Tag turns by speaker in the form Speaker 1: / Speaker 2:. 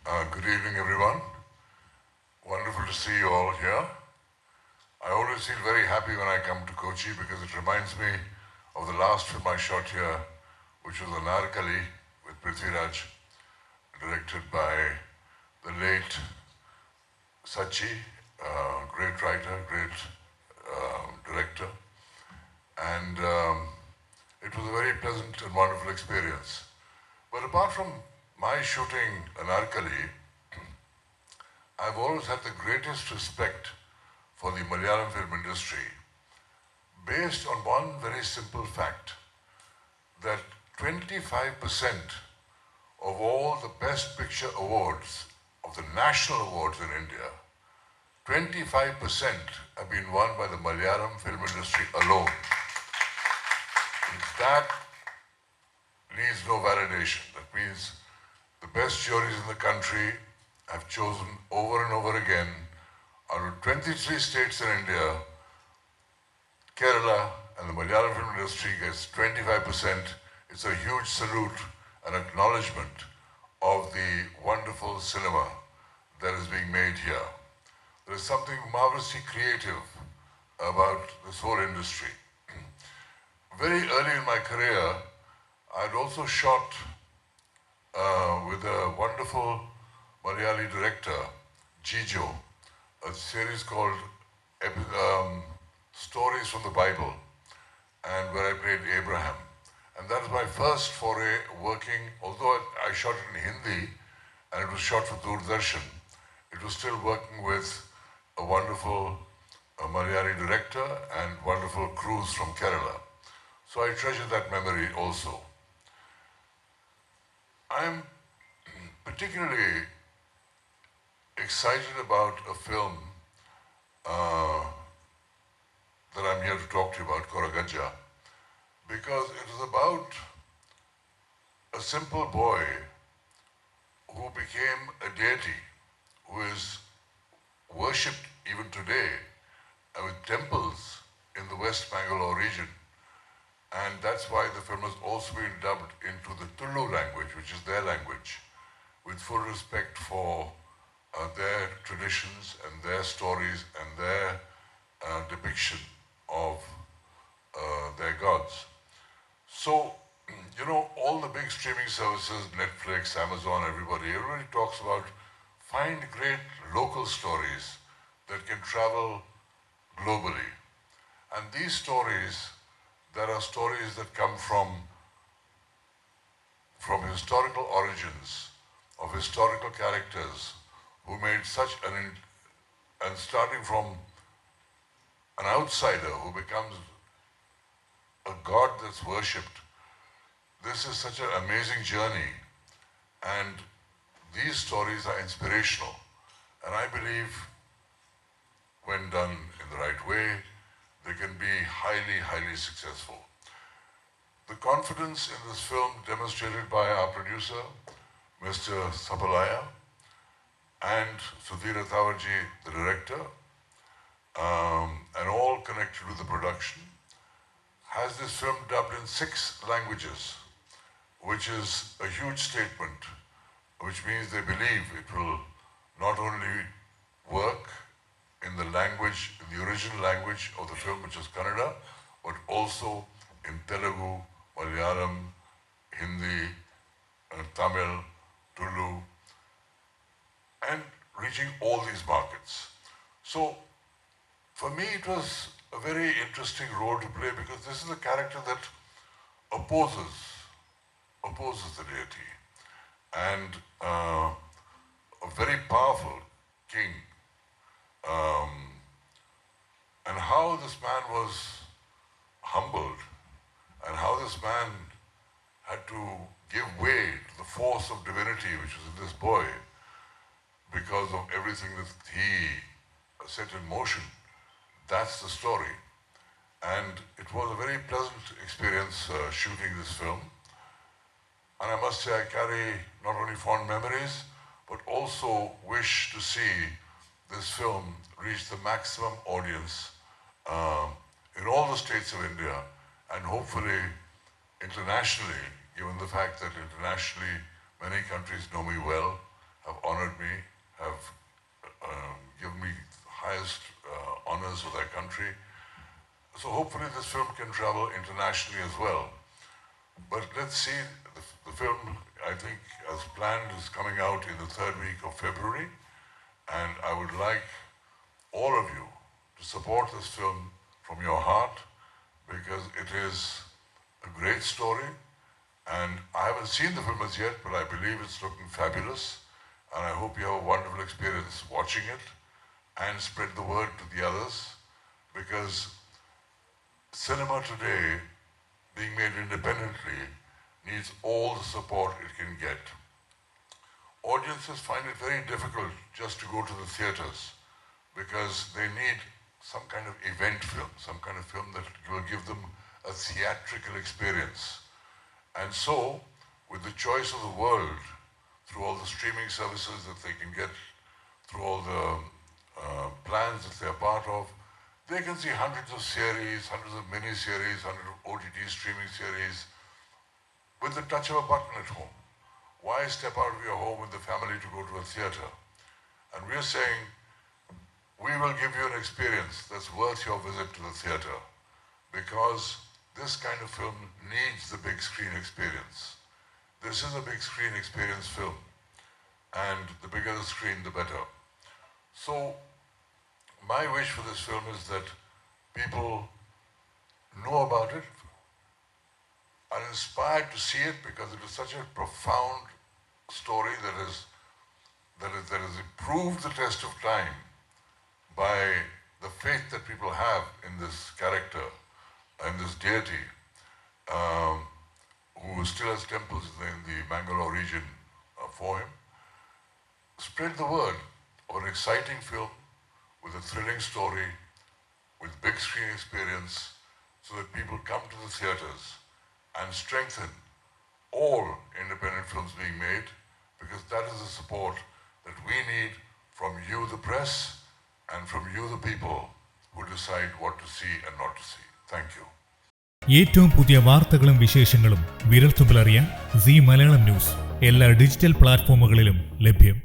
Speaker 1: Good evening, everyone. Wonderful to see you all here. I always feel very happy when I come to Kochi because it reminds me of the last film I shot here, which was Anarkali with Prithviraj, directed by the late Sachi, great writer, great director. And it was a very pleasant and wonderful experience. But apart from my shooting Anarkali, I've always had the greatest respect for the Malayalam film industry based on one very simple fact, that 25% of all the Best Picture awards, of the national awards in India, 25% have been won by the Malayalam film industry alone. That needs no validation. That means the best juries in the country have chosen over and over again, out of 23 states in India, Kerala and the Malayalam film industry gets 25%. It's a huge salute and acknowledgement of the wonderful cinema that is being made here. There is something marvelously creative about this whole industry. Very early in my career, I'd also shot with a wonderful Malayali director, Jijo, a series called Stories from the Bible, and where I played Abraham. And that was my first foray working, although I shot it in Hindi and it was shot for Doordarshan, it was still working with a wonderful Malayali director and wonderful crews from Kerala. So I treasure that memory also. I'm particularly excited about a film that I'm here to talk to you about, Koragajja, because it is about a simple boy who became a deity, who is worshipped even today with temples in the West Bangalore region. And that's why the film has also been dubbed into the Tulu language, which is their language, with full respect for their traditions and their stories and their depiction of their gods. So, you know, all the big streaming services, Netflix, Amazon, everybody talks about find great local stories that can travel globally. And these stories, there are stories that come from historical origins, of historical characters who made such and starting from an outsider who becomes a god that's worshipped. This is such an amazing journey, and these stories are inspirational. And I believe when done in the right way, they can be highly, highly successful. The confidence in this film demonstrated by our producer, Mr. Sapalaya, and Sudhir Thawarji, the director, and all connected with the production, has this film dubbed in 6 languages, which is a huge statement, which means they believe it will not only work in the language, in the original language of the film, which is Kannada, but also in Telugu, Malayalam, Hindi, Tamil, Tulu, and reaching all these markets. So, for me, it was a very interesting role to play because this is a character that opposes the deity, and a very powerful king. And how this man was humbled, and how this man had to give way to the force of divinity which was in this boy because of everything that he set in motion. That's the story. And it was a very pleasant experience shooting this film. And I must say I carry not only fond memories, but also wish to see this film reach the maximum audience in all the states of India, and hopefully internationally, given the fact that internationally many countries know me well, have honored country. So hopefully this film can travel internationally as well. But let's see, the film, I think, as planned, is coming out in the 3rd week of February. And I would like all of you to support this film from your heart, because it is a great story. And I haven't seen the film as yet, but I believe it's looking fabulous. And I hope you have a wonderful experience watching it and spread the word to the others, because cinema today, being made independently, needs all the support it can get. Audiences find it very difficult just to go to the theatres, because they need some kind of event film, some kind of film that will give them a theatrical experience. And so, with the choice of the world, through all the streaming services that they can get, through all the plans that they're part of, they can see hundreds of series, hundreds of mini-series, hundreds of OTT streaming series with the touch of a button at home. Why step out of your home with the family to go to a theatre? And we're saying, we will give you an experience that's worth your visit to the theatre, because this kind of film needs the big screen experience. This is a big screen experience film, and the bigger the screen, the better. So, my wish for this film is that people know about it, are inspired to see it, because it is such a profound story that has proved the test of time by the faith that people have in this character and this deity, who still has temples in the Mangalore region for him. Spread the word of an exciting film with a thrilling story, with big screen experience, so that people come to the theatres and strengthen all independent films being made, because that is the support that we need from you, the press, and from you, the people, who decide what to see and not to see. Thank you.
Speaker 2: ഏറ്റവും പുതിയ വാർത്തകളും വിശേഷങ്ങളും വിരൽത്തുമ്പിലറിയാൻ see Malayalam news എല്ലാ digital പ്ലാറ്റ്ഫോമുകളിലും ലഭ്യം.